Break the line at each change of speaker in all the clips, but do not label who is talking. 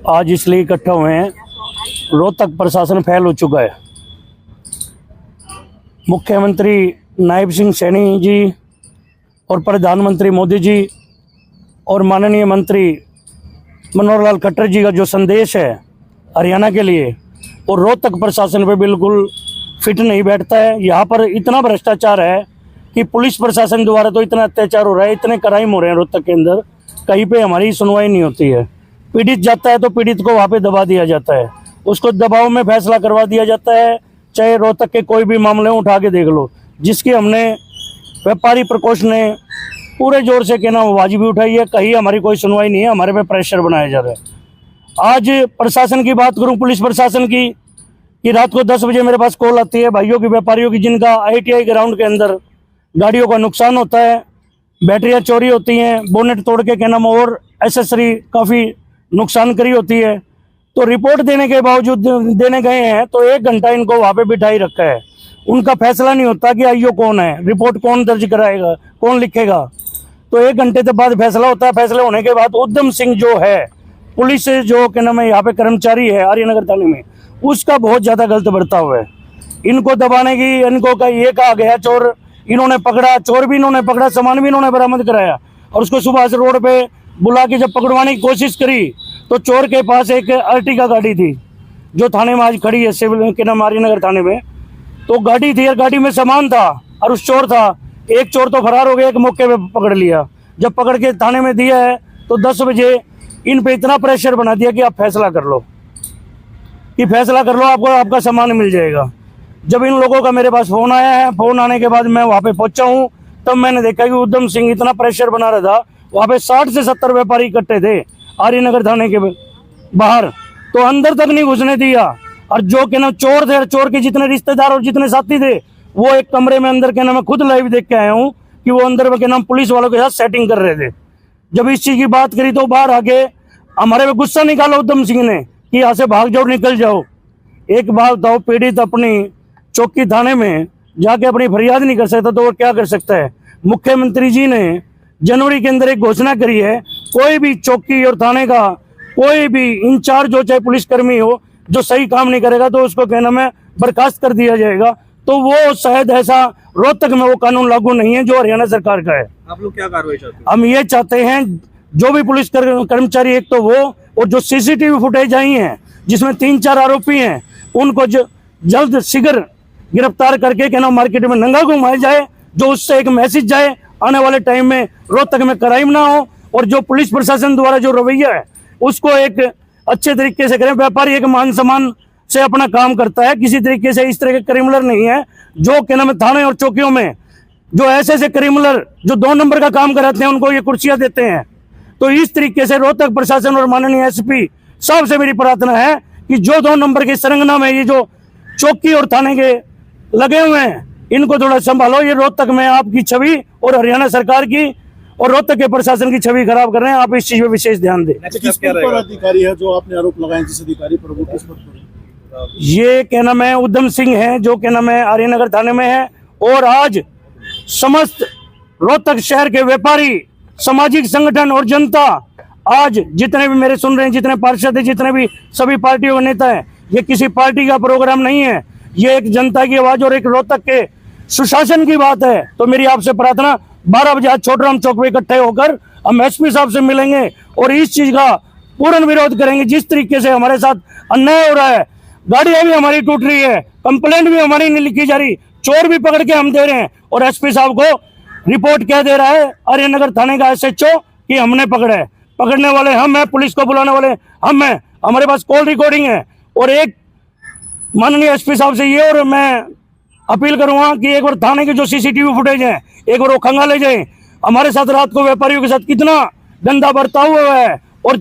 आज इसलिए इकट्ठा हुए हैं, रोहतक प्रशासन फैल हो चुका है। मुख्यमंत्री नायब सिंह सैनी जी और प्रधानमंत्री मोदी जी और माननीय मंत्री मनोहर लाल खट्टर जी का जो संदेश है हरियाणा के लिए, और रोहतक प्रशासन पे बिल्कुल फिट नहीं बैठता है। यहाँ पर इतना भ्रष्टाचार है कि पुलिस प्रशासन द्वारा तो इतना अत्याचार हो रहा है, इतने क्राइम हो रहे हैं रोहतक के अंदर, कहीं पे हमारी सुनवाई नहीं होती है। पीड़ित जाता है तो पीड़ित को वहाँ पे दबा दिया जाता है, उसको दबाव में फैसला करवा दिया जाता है। चाहे रोहतक के कोई भी मामले उठा के देख लो, जिसकी हमने व्यापारी प्रकोष्ठ ने पूरे जोर से कहना आवाज भी उठाई है, कहीं हमारी कोई सुनवाई नहीं है, हमारे पे प्रेशर बनाया जा रहा है। आज प्रशासन की बात करूं, पुलिस प्रशासन की, कि रात को 10 बजे मेरे पास कॉल आती है भाइयों की, व्यापारियों की, जिनका ITI ग्राउंड के अंदर गाड़ियों का नुकसान होता है, बैटरियां चोरी होती हैं, बोनेट तोड़ के क्या नाम और एसेसरी काफ़ी नुकसान करी होती है। तो रिपोर्ट देने के बावजूद देने गए हैं तो 1 घंटा इनको वहाँ पे बिठाई रखा है। उनका फैसला नहीं होता कि आईओ कौन है, रिपोर्ट कौन दर्ज कराएगा, कौन लिखेगा। तो 1 घंटे के बाद फैसला होता है। फैसले होने के बाद उद्यम सिंह जो है, पुलिस जो क्या नाम है यहाँ पे कर्मचारी है आर्यनगर थाने में, उसका बहुत ज़्यादा गलत बर्ताव है। इनको दबाने की, इनको का ये कहा गया चोर इन्होंने पकड़ा, चोर भी इन्होंने पकड़ा, सामान भी इन्होंने बरामद कराया, और उसको सुबह से रोड पे बुला के जब पकड़वाने की कोशिश करी तो चोर के पास एक अर्टिगा गाड़ी थी जो थाने में आज खड़ी है, सिविल के नाम आर्यनगर थाने में। तो गाड़ी थी और गाड़ी में सामान था और उस चोर था। एक चोर तो फरार हो गया, एक मौके पे पकड़ लिया। जब पकड़ के थाने में दिया है तो 10 बजे इन पे इतना प्रेशर बना दिया कि आप फैसला कर लो, कि फैसला कर लो, आपको आपका सामान मिल जाएगा। जब इन लोगों का मेरे पास फ़ोन आया है, फ़ोन आने के बाद मैं वहाँ पे पहुँचा हूँ, तब मैंने देखा कि उद्यम सिंह इतना प्रेशर बना रहा था। वहाँ पे 60 से 70 व्यापारी इकट्ठे थे आर्यनगर थाने के बाहर, तो अंदर तक नहीं घुसने दिया। और जो क्या नाम चोर थे, चोर के जितने रिश्तेदार और जितने साथी थे, वो एक कमरे में अंदर क्या नाम, मैं खुद लाइव देख के आया हूँ कि वो अंदर में क्या नाम पुलिस वालों के साथ सेटिंग कर रहे थे। जब इस चीज़ की बात करी तो बाहर आके हमारे पे गुस्सा निकाला उद्यम सिंह ने कि यहाँ से भाग जाओ, निकल जाओ। एक बात बताओ, पीड़ित अपनी चौकी थाने में जाके अपनी फरियाद नहीं कर सकता तो वो क्या कर सकता है। मुख्यमंत्री जी ने जनवरी के अंदर एक घोषणा करी है, कोई भी चौकी और थाने का कोई भी इंचार्ज हो, चाहे पुलिसकर्मी हो, जो सही काम नहीं करेगा तो उसको कहना में बर्खास्त कर दिया जाएगा। तो वो शायद ऐसा रोहतक में वो कानून लागू नहीं है जो हरियाणा सरकार का है।
आप लोग क्या कार्रवाई चाहते हैं?
हम ये चाहते हैं जो भी पुलिस कर्मचारी, एक तो वो, और जो CCTV फुटेज आई हैं जिसमें 3-4 आरोपी हैं, उनको जल्द शीघ्र गिरफ्तार करके क्या नाम मार्केट में नंगा घुमाया जाए, जो उससे एक मैसेज जाए आने वाले टाइम में रोहतक में क्राइम ना हो। और जो पुलिस प्रशासन द्वारा जो रवैया है उसको एक अच्छे तरीके से करें। व्यापारी एक मान सम्मान से अपना काम करता है, किसी तरीके से इस तरह के क्रिमिनल नहीं है जो क्या नाम थाने और चौकियों में जो ऐसे क्रिमिनल जो 2 नंबर का काम कराते हैं उनको ये कुर्सियां देते हैं। तो इस तरीके से रोहतक प्रशासन और माननीय SP साहब से मेरी प्रार्थना है कि जो 2 नंबर की संरचना में ये जो चौकी और थाने के लगे हुए हैं, इनको थोड़ा संभालो। ये रोहतक में आपकी छवि और हरियाणा सरकार की और रोहतक के प्रशासन की छवि खराब कर रहे हैं। आप इस चीज पे विशेष ध्यान दें।
किस पर अधिकारी है जो आपने आरोप लगाए, जिस अधिकारी पर, वो किस पर?
ये क्या नाम है उद्यम सिंह है, जो क्या नाम है आर्यनगर थाने में है। और आज समस्त रोहतक शहर के व्यापारी, सामाजिक संगठन और जनता, आज जितने भी मेरे सुन रहे हैं, जितने पार्षद हैं, जितने भी सभी पार्टियों के नेता हैं, ये किसी पार्टी का प्रोग्राम नहीं है, ये एक जनता की आवाज और एक रोहतक के सुशासन की बात है। तो मेरी आपसे प्रार्थना, 12 बजे आज छोटराम चौक पे इकट्ठे होकर हम SP साहब से मिलेंगे और इस चीज का पूर्ण विरोध करेंगे। जिस तरीके से हमारे साथ अन्याय हो रहा है, गाड़ियां भी हमारी टूट रही है, कंप्लेंट भी हमारी नहीं लिखी जा रही, चोर भी पकड़ के हम दे रहे हैं, और SP साहब को रिपोर्ट क्या दे रहा है आर्यनगर थाने का SHO कि हमने पकड़ा है। पकड़ने वाले हम हैं, पुलिस को बुलाने वाले हम हैं, हमारे पास कॉल रिकॉर्डिंग है। और एक माननीय SP साहब से ये और मैं अपील करूंगा कि एक बार थाने के जो CCTV फुटेज है एक बार वो खंगाले जाए। हमारे साथ रात को व्यापारियों के साथ कितना गंदा बर्ताव हुआ है, और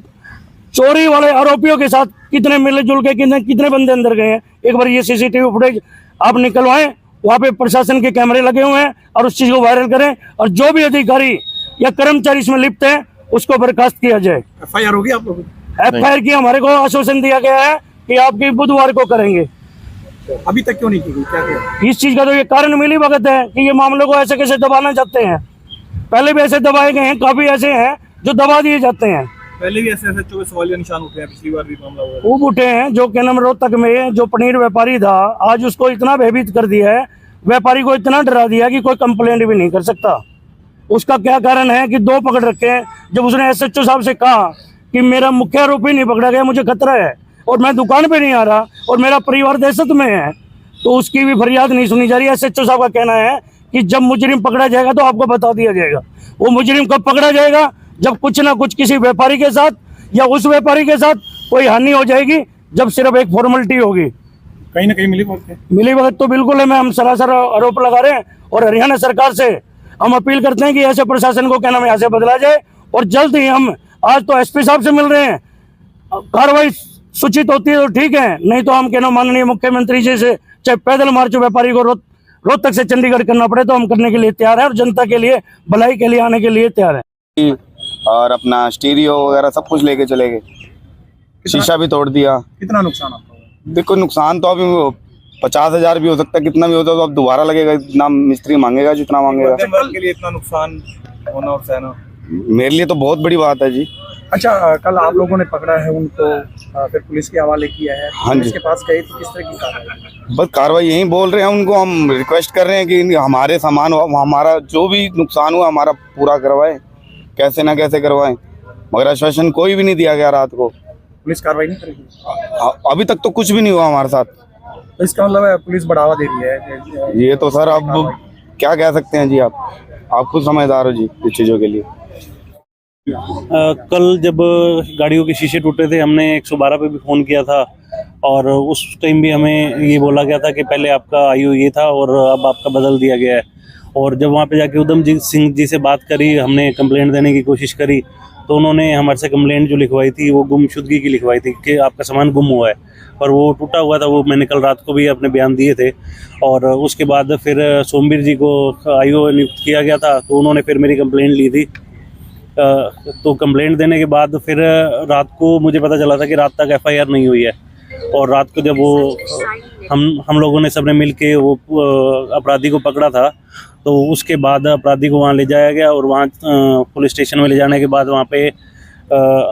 चोरी वाले आरोपियों के साथ कितने मिलजुल के कितने बंदे अंदर गए हैं, एक बार ये CCTV फुटेज आप निकलवाएं। वहाँ पे प्रशासन के कैमरे लगे हुए हैं और उस चीज को वायरल करें, और जो भी अधिकारी या कर्मचारी इसमें लिप्त है उसको बर्खास्त किया जाए।
FIR होगी आप लोग?
FIR की हमारे को आश्वासन दिया गया है कि आपकी बुधवार को करेंगे।
अभी तक क्यों नहीं की गई, क्या क्या?
इस चीज का तो ये कारण मिली भगत है कि ये मामलों को ऐसे कैसे दबाना चाहते हैं। पहले भी ऐसे दबाए गए हैं, काफी ऐसे हैं जो दबा दिए जाते हैं।
पहले भी ऐसे SHO पे सवालिया निशान उठे हैं, पिछली बार भी मामला हुआ है।
खूब उठे हैं। जो क्या नाम रोहतक में जो पनीर व्यापारी था, आज उसको इतना भयभीत कर दिया है, व्यापारी को इतना डरा दिया कि कोई कंप्लेंट भी नहीं कर सकता। उसका क्या कारण है कि 2 पकड़ रखे हैं। जब उसने SHO साहब से कहा कि मेरा मुख्य आरोपी नहीं पकड़ा गया, मुझे खतरा है और मैं दुकान पे नहीं आ रहा और मेरा परिवार दहशत में है, तो उसकी भी फरियाद नहीं सुनी जा रही है। SHO साहब का कहना है कि जब मुजरिम पकड़ा जाएगा तो आपको बता दिया जाएगा। वो मुजरिम कब पकड़ा जाएगा? जब कुछ ना कुछ किसी व्यापारी के साथ या उस व्यापारी के साथ कोई हानि हो जाएगी, जब सिर्फ एक फॉर्मेलिटी होगी।
कहीं ना कहीं मिली भगत है।
मिली भगत तो बिल्कुल है। मैं हम सरासर आरोप लगा रहे हैं और हरियाणा सरकार से हम अपील करते हैं कि ऐसे प्रशासन को क्या नाम यहाँ से बदला जाए और जल्द ही हम आज तो SP साहब से मिल रहे हैं, कार्रवाई सूचित होती है तो ठीक है, नहीं तो हम क्या नाम माननीय मुख्यमंत्री जी से चाहे पैदल मार्च व्यापारी को रोहतक से चंडीगढ़ करना पड़े तो हम करने के लिए तैयार है और जनता के लिए भलाई के लिए आने के लिए तैयार है।
और अपना स्टीरियो वगैरह सब कुछ लेके चले गए, शीशा भी तोड़ दिया।
कितना नुकसान आपका हुआ?
देखो नुकसान तो अभी 50,000 भी हो सकता है, कितना भी होता है तो अब दोबारा लगेगा, इतना मिस्त्री मांगेगा जितना मांगेगा।
मध्यम वर्ग के लिए इतना नुकसान होना और सहना
मेरे लिए तो बहुत बड़ी बात है जी।
अच्छा, कल आप लोगों ने पकड़ा है उनको, फिर पुलिस के हवाले किया है।
हाँ जी।
पुलिस के पास गए तो किस तरह की कार्रवाई?
बस कार्रवाई यही बोल रहे हैं उनको, हम रिक्वेस्ट कर रहे हैं कि हमारे सामान हमारा जो भी नुकसान हुआ हमारा पूरा करवाएं, कैसे ना कैसे करवाएं, मगर आश्वासन कोई भी नहीं दिया गया रात को।
पुलिस कार्रवाई नहीं करेगी?
अभी तक तो कुछ भी नहीं हुआ हमारे साथ।
तो इसका मतलब है पुलिस बढ़ावा दे रही है?
ये तो सर अब क्या कह सकते हैं जी, आप खुद समझदार हो जी इस चीज़ों के लिए।
कल जब गाड़ियों के शीशे टूटे थे, हमने 112 पे भी फ़ोन किया था और उस टाइम भी हमें ये बोला गया था कि पहले आपका आयु ये था और अब आपका बदल दिया गया है। और जब वहाँ पे जाके उधम सिंह जी से बात करी, हमने कंप्लेंट देने की कोशिश करी, तो उन्होंने हमारे से कंप्लेंट जो लिखवाई थी वो गुमशुदगी की लिखवाई थी कि आपका सामान गुम हुआ है, पर वो टूटा हुआ था। वो मैंने कल रात को भी अपने बयान दिए थे। और उसके बाद फिर सोमवीर जी को आयु नियुक्त किया गया था, तो उन्होंने फिर मेरी कंप्लेंट ली थी। तो कंप्लेंट देने के बाद फिर रात को मुझे पता चला था कि रात तक FIR नहीं हुई है। और रात को जब वो हम लोगों ने सबने मिल के वो अपराधी को पकड़ा था, तो उसके बाद अपराधी को वहाँ ले जाया गया और वहाँ पुलिस स्टेशन में ले जाने के बाद वहाँ पे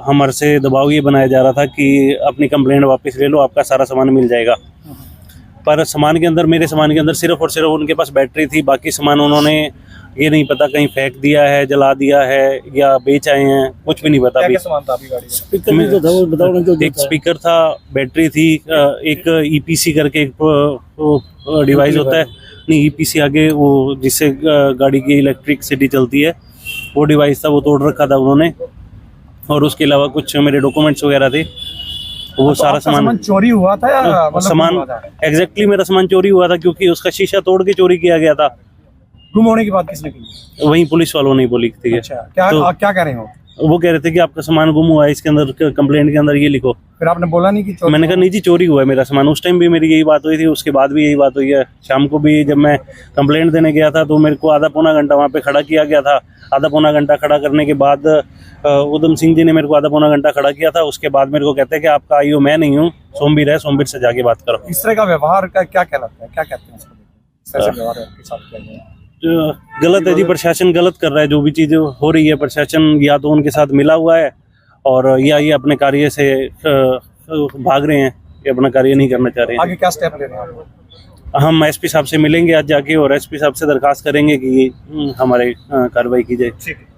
हमारे से दबाव ये बनाया जा रहा था कि अपनी कंप्लेंट वापस ले लो, आपका सारा सामान मिल जाएगा। पर सामान के अंदर, मेरे सामान के अंदर सिर्फ और सिर्फ उनके पास बैटरी थी, बाकी सामान उन्होंने ये नहीं पता कहीं फेंक दिया है, जला दिया है या बेच आए हैं, कुछ भी नहीं पता।
क्या सामान था आपकी गाड़ी में?
स्पीकर भी तो था, वो बताओ ना जो
एक स्पीकर था, बैटरी थी, एक EPC करके एक डिवाइस होता है, नहीं EPC आगे वो जिससे गाड़ी की इलेक्ट्रिसिटी चलती है, वो डिवाइस था, वो तोड़ रखा था उन्होंने। और उसके अलावा कुछ मेरे डॉक्यूमेंट्स वगैरह थे, वो
तो
सारा सामान
चोरी हुआ था या मतलब
सामान
गुम हुआ था?
एग्जैक्टली मेरा सामान चोरी हुआ था, क्योंकि उसका शीशा तोड़ के चोरी किया गया था।
गुम होने की बात किसने की?
वहीं पुलिस वालों ने बोली थी।
अच्छा, क्या
तो-
आप क्या कह रहे हो?
वो कह रहे थे कि आपका सामान गुम हुआ है, इसके अंदर कंप्लेंट के अंदर ये लिखो।
फिर आपने बोला नहीं कि चोरी?
मैंने कहा नहीं जी, चोरी हुआ है मेरा सामान। उस टाइम भी मेरी यही बात हुई थी, उसके बाद भी यही बात हुई है। शाम को भी जब मैं कंप्लेंट देने गया था तो मेरे को आधा पौना घंटा वहाँ पे खड़ा किया गया था। आधा पौना घंटा खड़ा करने के बाद उधम सिंह जी ने मेरे को आधा पौना घंटा खड़ा किया था। उसके बाद मेरे को कहते हैं कि आपका आयु मैं नहीं हूँ, सोमवीर है, सोमवीर से जाके बात करो।
इस तरह का व्यवहार का क्या कहलाता है, क्या कहते हैं इसको? इस तरह से व्यवहार आपके साथ किया गया है।
गलत है जी, प्रशासन गलत कर रहा है। जो भी चीज़ हो रही है, प्रशासन या तो उनके साथ मिला हुआ है और या ये अपने कार्य से भाग रहे हैं, ये अपना कार्य नहीं करना चाह रहे हैं।
आगे क्या स्टेप ले रहे हैं आप?
हम SP साहब से मिलेंगे आज जाके और SP साहब से दरखास्त करेंगे कि हमारे कार्रवाई की जाए।
ठीक है।